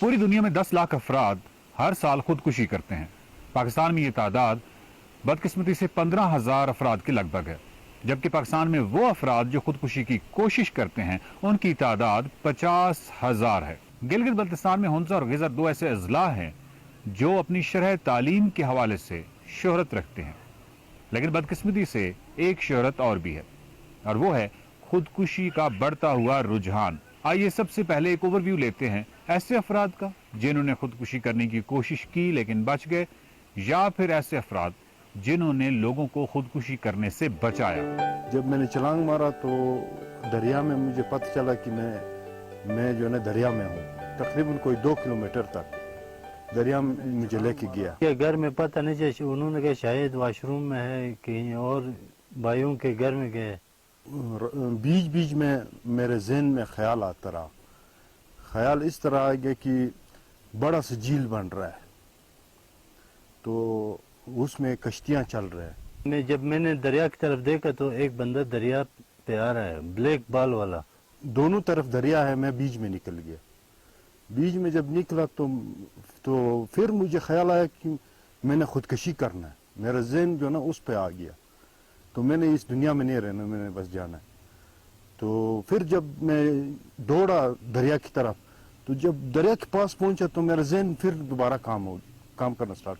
पूरी दुनिया में 10 लाख अफराद हर साल खुदकुशी करते हैं। पाकिस्तान में ये तादाद बदकिस्मती से 15,000 अफराद के लगभग है, जबकि पाकिस्तान में वो अफराद जो खुदकुशी की कोशिश करते हैं उनकी तादाद 50,000 है। गिलगित बल्तिस्तान में हुंजा और गिजर दो ऐसे अजला हैं जो अपनी शरह तालीम के हवाले से शोहरत रखते हैं, लेकिन बदकिस्मती से एक शोहरत और भी है, और वो है खुदकुशी का बढ़ता हुआ रुझान। आइए सबसे पहले एक ओवरव्यू लेते हैं ऐसे अफराद का जिन्होंने खुदकुशी करने की कोशिश की लेकिन बच गए, या फिर ऐसे अफराद जिन्होंने लोगों को खुदकुशी करने से बचाया। जब मैंने छलांग मारा तो दरिया में मुझे पता चला कि मैं जो है दरिया में हूँ। तकरीबन कोई 2 किलोमीटर तक दरिया में मुझे लेके गया। घर में पता नहीं चला, उन्होंने कहा शायद वाशरूम में है, कहीं और भाइयों के घर में गए। बीच बीच में मेरे ज़हन में ख्याल आता रहा। ख्याल इस तरह आ गया कि बड़ा सा झील बन रहा है, तो उसमें कश्तियाँ चल रहे हैं। जब मैंने दरिया की तरफ देखा तो एक बंदा दरिया पे आ रहा है, ब्लैक बाल वाला। दोनों तरफ दरिया है, मैं बीच में निकल गया। बीच में जब निकला तो फिर मुझे ख्याल आया कि मैंने खुदकशी करना है। मेरा ज़हन जो ना उस पे आ गया, तो मैंने इस दुनिया में नहीं रहना, मैंने बस जाना है। तो फिर जब मैं दौड़ा दरिया की तरफ, तो जब दरिया के पास पहुंचा तो मेरा ज़हन फिर दोबारा काम करना स्टार्ट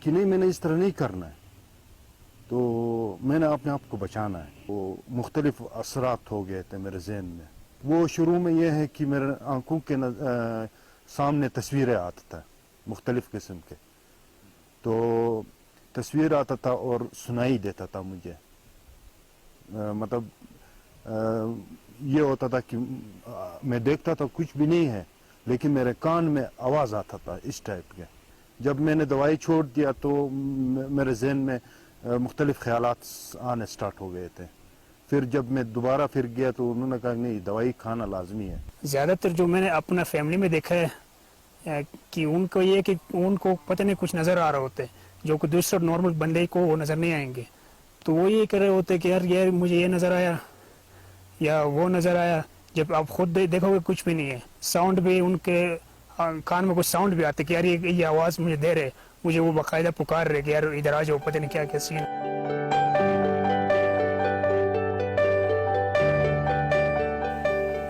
कि नहीं, मैंने इस तरह नहीं करना है, तो मैंने अपने आप को बचाना है। वो मुख्तलिफ असरात हो गए थे मेरे ज़हन में। वो शुरू में यह है कि मेरे आंखों के सामने तस्वीरें आता था मुख्तलिफ किस्म के, तो तस्वीर आता था और सुनाई देता था मुझे। मतलब ये होता था कि मैं देखता था कुछ भी नहीं है, लेकिन मेरे कान में आवाज़ आता था इस टाइप के। जब मैंने दवाई छोड़ दिया तो मेरे ज़हन में मुख्तलिफ ख्यालात आने स्टार्ट हो गए थे। फिर जब मैं दोबारा फिर गया तो उन्होंने कहा नहीं, दवाई खाना लाजमी है। ज़्यादातर जो मैंने अपना फैमिली में देखा है कि उनको ये कि उनको पता नहीं कुछ नज़र आ रहा होते जो कि दूसरे नॉर्मल बंदे को वो नज़र नहीं आएंगे, तो वो ये कर रहे होते कि यार मुझे ये नज़र आया या वो नज़र आया। जब आप खुद देखोगे कुछ भी नहीं है, साउंड भी उनके कान में कुछ साउंड भी आते कि यार ये आवाज़ मुझे दे रहे, मुझे वो बाकायदा पुकार रहे कि यार इधर आ जाओ, पता नहीं क्या क्या सीन।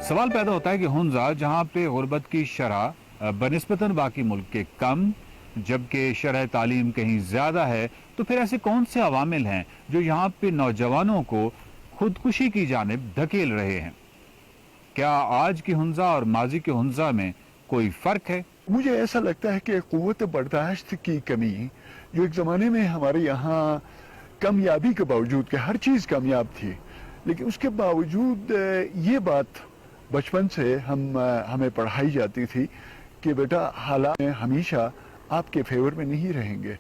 सवाल पैदा होता है कि हुंजा जहां पे गुर्बत की शरह बनिस्बतन बाकी मुल्क के कम, जबकि शरह तालीम कहीं ज्यादा है, तो फिर ऐसे कौन से अवामिल हैं जो यहाँ पे नौजवानों को खुदकुशी की जानिब धकेल रहे हैं? क्या आज की हुंजा और माजी के हुंजा में कोई फर्क है? मुझे ऐसा लगता है कि क़ुव्वत बर्दाश्त की कमी, जो एक ज़माने में हमारे यहाँ कामयाबी के बावजूद कि हर चीज़ कामयाब थी, लेकिन उसके बावजूद ये बात बचपन से हमें पढ़ाई जाती थी कि बेटा हालात में हमेशा आपके फेवर में नहीं रहेंगे।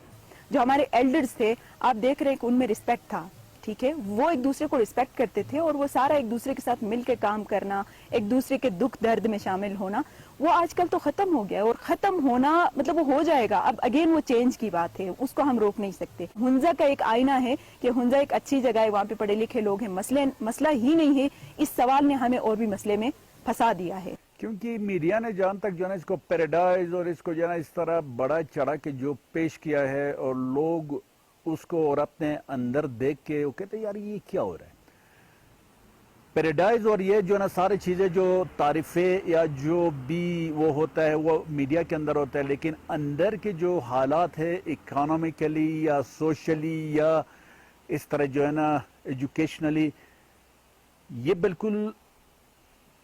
जो हमारे एल्डर्स थे, आप देख रहे हैं कि उनमें रिस्पेक्ट था, ठीक है, वो एक दूसरे को रिस्पेक्ट करते थे और वो सारा एक दूसरे के साथ मिलकर काम करना, एक दूसरे के दुख दर्द में शामिल होना, वो आजकल तो खत्म हो गया। और खत्म होना मतलब वो हो जाएगा, अब अगेन वो चेंज की बात है, उसको हम रोक नहीं सकते। हुंजा का एक आईना है कि हुंजा एक अच्छी जगह है, वहाँ पे पढ़े लिखे लोग हैं, मसला ही नहीं है। इस सवाल ने हमें और भी मसले में फंसा दिया है, क्योंकि मीडिया ने जहाँ तक जो है इसको पैराडाइज और इसको जो है इस तरह बड़ा चढ़ा के जो पेश किया है, और लोग उसको और अपने अंदर देख के वो कहते यार ये क्या हो रहा है। पैराडाइज और ये जो ना सारी चीज़ें जो तारीफ़ें या जो भी वो होता है वो मीडिया के अंदर होता है, लेकिन अंदर के जो हालात है इकोनॉमिकली या सोशली या इस तरह जो है ना एजुकेशनली, ये बिल्कुल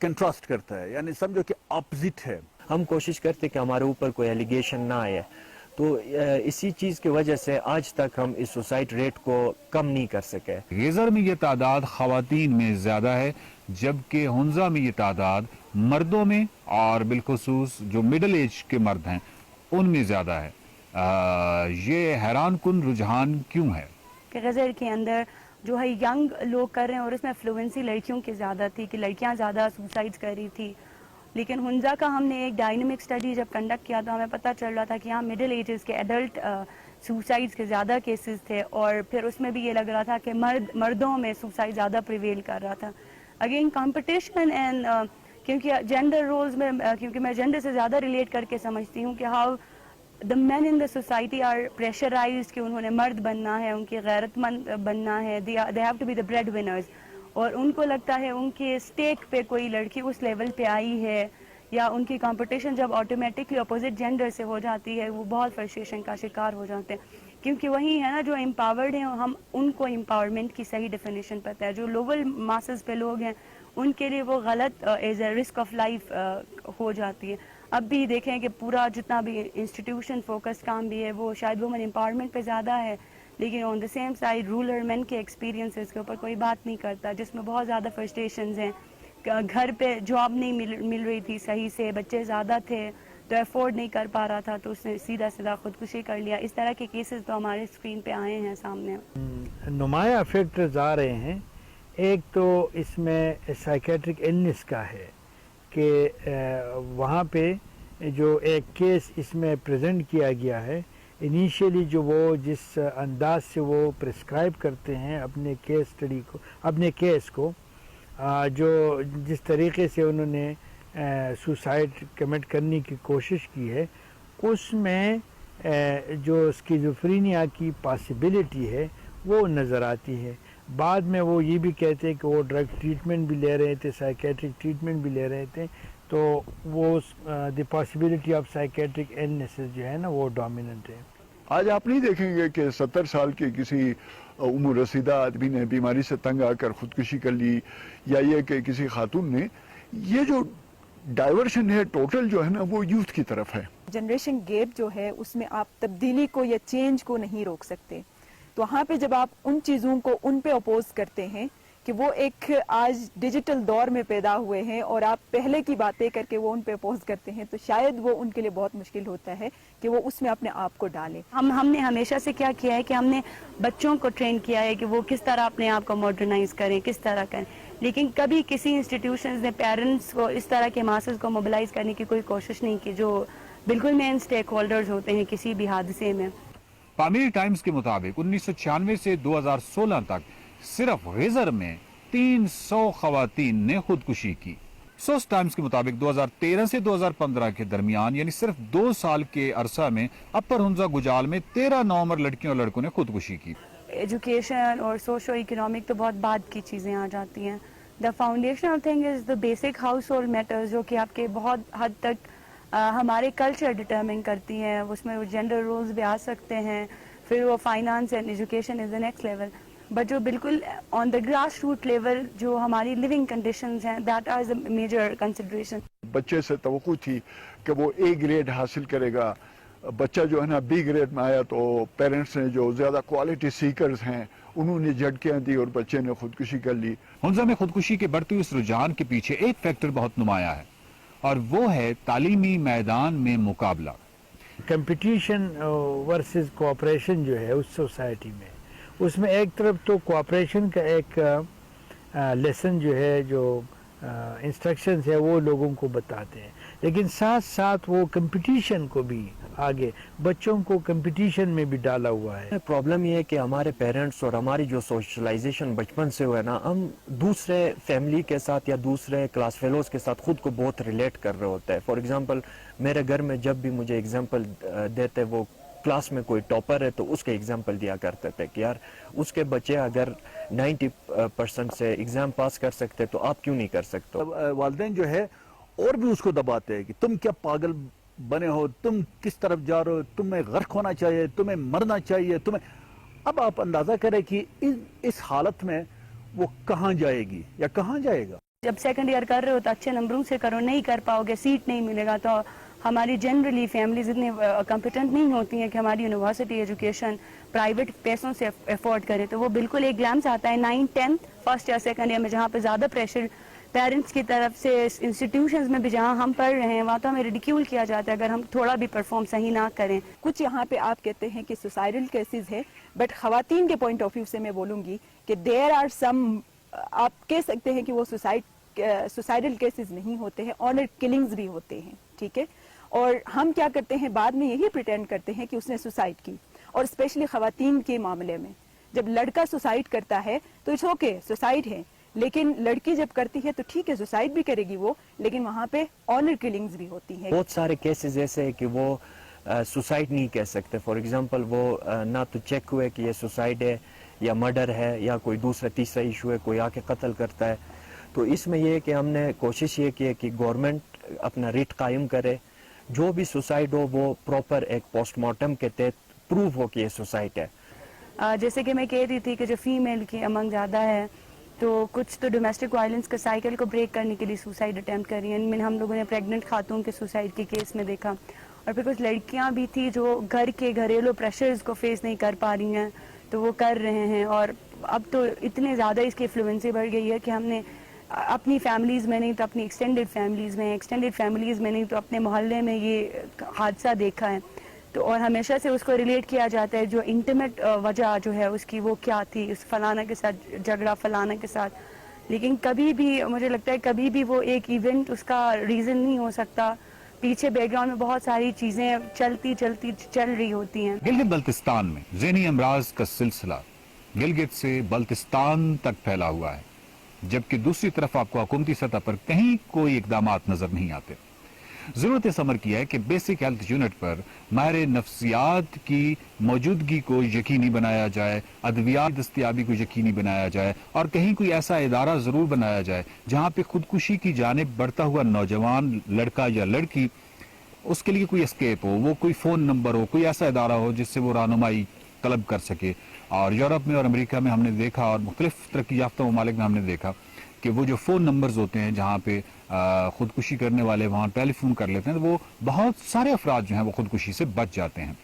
कंट्रास्ट करता है, यानी समझो कि ऑपोजिट है। हम कोशिश करते कि हमारे ऊपर कोई एलिगेशन ना आए, तो इसी चीज़ की वजह से आज तक हम इस सुसाइड रेट को कम नहीं कर सके। गिजर में ये तादाद ख़वातीन में ज़्यादा है, जबकि हुंजा में ये तादाद मर्दों में और बिलखुसूस जो मिडल एज के मर्द हैं उनमें ज़्यादा है। ये हैरान कुन रुझान क्यों है? गिजर के अंदर जो है यंग लोग कर रहे हैं और इसमें फ्लुएंसी लड़कियों की ज़्यादा थी कि लड़कियां ज़्यादा सुसाइड कर रही थी। लेकिन हुंजा का हमने एक डायनेमिक स्टडी जब कंडक्ट किया तो हमें पता चल रहा था कि यहाँ मिडिल एजेस के एडल्ट सुसाइड्स के ज़्यादा केसेस थे, और फिर उसमें भी ये लग रहा था कि मर्दों में सुसाइड ज़्यादा प्रिवेल कर रहा था। अगेन कंपटीशन एंड کیونکہ جینڈر رولز میں کیونکہ میں جینڈر سے زیادہ ریلیٹ کر کے سمجھتی ہوں کہ how the man in the society are pressurised کہ انہوں نے مرد بننا ہے, ان کی غیرت مند بننا ہے, they have to be the breadwinners, اور ان کو لگتا ہے ان کے اسٹیک پہ کوئی لڑکی اس لیول پہ آئی ہے, یا ان کی کمپٹیشن جب آٹومیٹکلی اپوزٹ جینڈر سے ہو جاتی ہے وہ بہت فرسٹریشن کا شکار ہو جاتے ہیں. کیونکہ وہی ہے نا جو امپاورڈ ہیں, ہم ان کو امپاورمنٹ کی صحیح ڈیفینیشن پتہ ہے. جو لوور ماسز پہ لوگ ہیں ان کے لیے وہ غلط as a risk of life ہو جاتی ہے. اب بھی دیکھیں کہ پورا جتنا بھی انسٹیٹیوشن فوکس کام بھی ہے وہ شاید وومن امپاورمنٹ پہ زیادہ ہے, لیکن آن دا سیم سائڈ رولر مین کے ایکسپیرینسز کے اوپر کوئی بات نہیں کرتا, جس میں بہت زیادہ فرسٹریشنز ہیں. گھر پہ جاب نہیں مل رہی تھی صحیح سے, بچے زیادہ تھے تو افورڈ نہیں کر پا رہا تھا, تو اس نے سیدھا خودکشی کر لیا. اس طرح کے کیسز تو ہمارے اسکرین پہ آئے ہیں سامنے. نمایاں فیکٹرز آ رہے ہیں. ایک تو اس میں سائیکیٹرک النس کا ہے کہ وہاں پہ جو ایک کیس اس میں پریزنٹ کیا گیا ہے, انیشیلی جو وہ جس انداز سے وہ پرسکرائب کرتے ہیں اپنے کیس اسٹڈی کو, اپنے کیس کو, جو جس طریقے سے انہوں نے سوسائڈ کمٹ کرنے کی کوشش کی ہے, اس میں جو اسکیزوفرینیا کی پاسبلٹی ہے وہ نظر آتی ہے. بعد میں وہ یہ بھی کہتے ہیں کہ وہ ڈرگ ٹریٹمنٹ بھی لے رہے تھے, سائیکیٹرک ٹریٹمنٹ بھی لے رہے تھے, تو وہ the possibility of psychiatric illnesses جو ہے نا وہ ڈومیننٹ ہے. آج آپ نہیں دیکھیں گے کہ 70 سال کے کسی عمر رسیدہ آدمی نے بیماری سے تنگ آ کر خودکشی کر لی, یا یہ کہ کسی خاتون نے. یہ جو ڈائیورشن ہے ٹوٹل جو ہے نا وہ یوتھ کی طرف ہے. جنریشن گیپ جو ہے اس میں آپ تبدیلی کو یا چینج کو نہیں روک سکتے. تو وہاں پہ جب آپ ان چیزوں کو ان پہ اپوز کرتے ہیں کہ وہ ایک آج ڈیجیٹل دور میں پیدا ہوئے ہیں اور آپ پہلے کی باتیں کر کے وہ ان پہ اپوز کرتے ہیں, تو شاید وہ ان کے لیے بہت مشکل ہوتا ہے کہ وہ اس میں اپنے آپ کو ڈالیں. ہم نے ہمیشہ سے کیا کیا ہے کہ ہم نے بچوں کو ٹرین کیا ہے کہ وہ کس طرح اپنے آپ کو ماڈرنائز کریں, کس طرح کریں, لیکن کبھی کسی انسٹیٹیوشنز نے پیرنٹس کو اس طرح کے ماسز کو موبلائز کرنے کی کوئی کوشش نہیں کی جو بالکل مین اسٹیک ہولڈرز ہوتے ہیں کسی بھی حادثے میں. پامیری ٹائمز کے مطابق 1996 سے 2016 تک صرف غزر میں 300 خواتین نے خودکشی کی. سوس ٹائمز کے مطابق 2013 سے 2015 کے درمیان یعنی صرف 2 سال کے عرصہ میں اپر ہنزا گجال میں 13 نوعمر لڑکیوں اور لڑکوں نے خودکشی کی. ایجوکیشن اور سوشو اکنامک تو بہت بعد کی چیزیں آ جاتی ہیں. The foundational thing is the basic household matters, جو کہ آپ کے بہت حد تک ہمارے کلچر ڈٹرمن کرتی ہیں. اس میں وہ جینڈر رولز بھی آ سکتے ہیں, پھر وہ finance and education is the next level, but جو بالکل on the grass root level جو ہماری لیونگ کنڈیشنز ہیں that are the major consideration. بچے سے توقع تھی کہ وہ اے گریڈ حاصل کرے گا, بچہ جو ہے نا بی گریڈ میں آیا تو پیرنٹس نے جو زیادہ کوالٹی سیکرز ہیں انہوں نے جھٹکیاں دی اور بچے نے خودکشی کر لی. ہنزا میں خودکشی کے بڑھتے ہوئے اس رجحان کے پیچھے ایک فیکٹر بہت نمایاں ہے, اور وہ ہے تعلیمی میدان میں مقابلہ. کمپٹیشن ورسز کوآپریشن جو ہے اس سوسائٹی میں, اس میں ایک طرف تو کوآپریشن کا ایک لیسن جو ہے, جو انسٹرکشنز ہے وہ لوگوں کو بتاتے ہیں, لیکن ساتھ ساتھ وہ کمپٹیشن کو بھی آگے بچوں کو کمپٹیشن میں بھی ڈالا ہوا ہے. پرابلم یہ ہے کہ ہمارے پیرنٹس اور ہماری جو سوشلائزیشن بچپن سے ہوا ہے نا, ہم دوسرے فیملی کے ساتھ یا دوسرے کلاس فیلوز کے ساتھ خود کو بہت ریلیٹ کر رہے ہوتے ہیں. فار ایگزامپل میرے گھر میں جب بھی مجھے ایگزامپل دیتے, وہ کلاس میں کوئی ٹاپر ہے تو اس کے ایگزامپل دیا کرتے تھے کہ یار اس کے بچے اگر 90% سے ایگزام پاس کر سکتے تو آپ کیوں نہیں کر سکتے. والدین جو ہے اور بھی اس کو دباتے ہیں کہ تم کیا پاگل بنے ہو, تم کس طرف جا رہے ہو, تمہیں غرق ہونا چاہیے, تمہیں مرنا چاہیے, تمہیں. اب آپ اندازہ کریں کہ اس حالت میں وہ کہاں جائے گی یا کہاں جائے گا. جب سیکنڈ ایئر کر رہے ہو تو اچھے نمبروں سے کرو, نہیں کر پاؤ گے, سیٹ نہیں ملے گا, تو ہماری جنرلی فیملیز اتنی کمپیٹنٹ نہیں ہوتی ہیں کہ ہماری یونیورسٹی ایجوکیشن پرائیویٹ پیسوں سے افورڈ کرے. تو وہ بالکل ایک گلانس آتا ہے 9, 10 فرسٹ یا سیکنڈ ایئر میں, جہاں پہ زیادہ پریشر پیرنٹس کی طرف سے, انسٹیٹیوشنز میں بھی جہاں ہم پڑھ رہے ہیں وہاں تو ہمیں ریڈیکیول کیا جاتا ہے اگر ہم تھوڑا بھی پرفارم صحیح نہ کریں. کچھ یہاں پہ آپ کہتے ہیں کہ سوسائڈل کیسز ہے, بٹ خواتین کے پوائنٹ آف ویو سے میں بولوں گی کہ دیر آر سم, آپ کہہ سکتے ہیں کہ وہ سوسائڈل کیسز نہیں ہوتے ہیں, آنر کلنگز بھی ہوتے ہیں, ٹھیک ہے. اور ہم کیا کرتے ہیں بعد میں یہی پریٹینڈ کرتے ہیں کہ اس نے سوسائڈ کی, اور اسپیشلی خواتین کے معاملے میں جب لڑکا سوسائڈ کرتا ہے تو اٹس اوکے, سوسائڈ ہے, लेकिन लड़की जब करती है तो ठीक है सुसाइड भी करेगी वो, लेकिन वहाँ पे ऑनर किलिंग्स भी होती हैं। बहुत सारे केसेस ऐसे है कि वो सुसाइड नहीं कह सकते। फॉर एग्जांपल वो ना तो चेक हुए कि ये सुसाइड है या मर्डर है या कोई दूसरा तीसरा इशू है, कोई आके कत्ल करता है। तो इसमें ये है कि हमने कोशिश ये की है कि गवर्नमेंट अपना रिट कायम करे, जो भी सुसाइड हो वो प्रॉपर एक पोस्टमार्टम के तहत प्रूव हो कि ये सुसाइड है। जैसे कि मैं कह रही थी कि जो फीमेल की अमंग ज़्यादा है, तो कुछ तो डोमेस्टिक वायलेंस का साइकिल को ब्रेक करने के लिए सुसाइड अटैम्प्ट कर रही हैं। इनमें हम लोगों ने प्रेग्नेंट खातून के सुसाइड के केस में देखा, और फिर कुछ लड़कियां भी थी जो घर के घरेलू प्रेशर्स को फेस नहीं कर पा रही हैं तो वो कर रहे हैं। और अब तो इतने ज़्यादा इसकी इन्फ्लुएंसी बढ़ गई है कि हमने अपनी फैमिलीज़ में नहीं तो अपनी एक्सटेंडेड फैमिलीज़ में नहीं तो अपने मोहल्ले में ये हादसा देखा है। तो और हमेशा से उसको रिलेट किया जाता है जो इंटीमेट वजह जो है उसकी वो क्या थी, उस फलाना के साथ झगड़ा फलाना के साथ, लेकिन कभी भी मुझे लगता है कभी भी वो एक इवेंट उसका रीज़न नहीं हो सकता। पीछे बैकग्राउंड में बहुत सारी चीज़ें चल रही होती हैं। गिलगित बल्तिस्तान में ज़हनी अमराज का सिलसिला गिलगित से बल्तिस्तान तक फैला हुआ है, जबकि दूसरी तरफ आपको हुकूमती सतह पर कहीं कोई इकदामात नजर नहीं आते। जरूरत इस अमर की है कि बेसिक हेल्थ यूनिट पर माहिर नफ्सियात की मौजूदगी को यकीनी बनाया जाए, अद्वियात दस्तियाबी को यकीनी बनाया जाए, और कहीं कोई ऐसा इदारा जरूर बनाया जाए जहां पे खुदकुशी की जानिब बढ़ता हुआ नौजवान लड़का या लड़की, उसके लिए कोई एस्केप हो, वो कोई फोन नंबर हो, कोई ऐसा इदारा हो जिससे वो रहनुमाई तलब कर सके। और यूरोप में और अमेरिका में हमने देखा, और मुख्तलिफ तरक्की याफ्ता ममालिक में हमने देखा कि वो जो फ़ोन नंबर्स होते हैं जहाँ पे खुदकुशी करने वाले वहाँ टेलीफोन कर लेते हैं, तो वो बहुत सारे अफराद जो हैं वो खुदकुशी से बच जाते हैं।